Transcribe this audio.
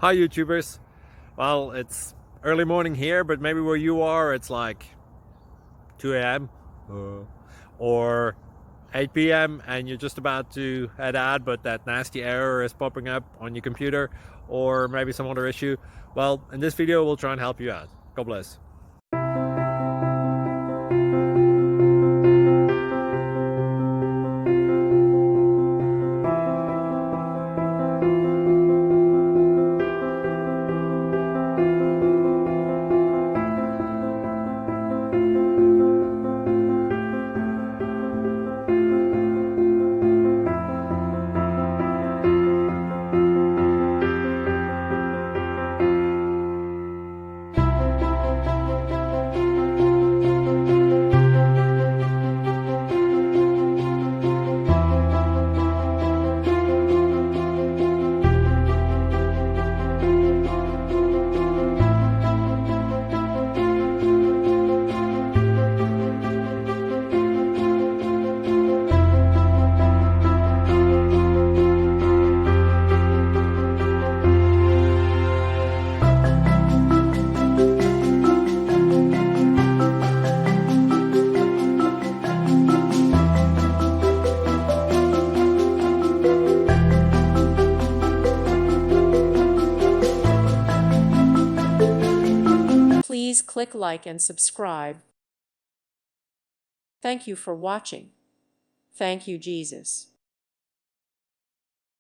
Hi YouTubers. Well, it's early morning here, but maybe where you are it's like 2 a.m. or 8 p.m. and you're just about to head out, but that nasty error is popping up on your computer, or maybe some other issue. Well, in this video we'll try and help you out. God bless. Please click like and subscribe. Thank you for watching. Thank you, Jesus.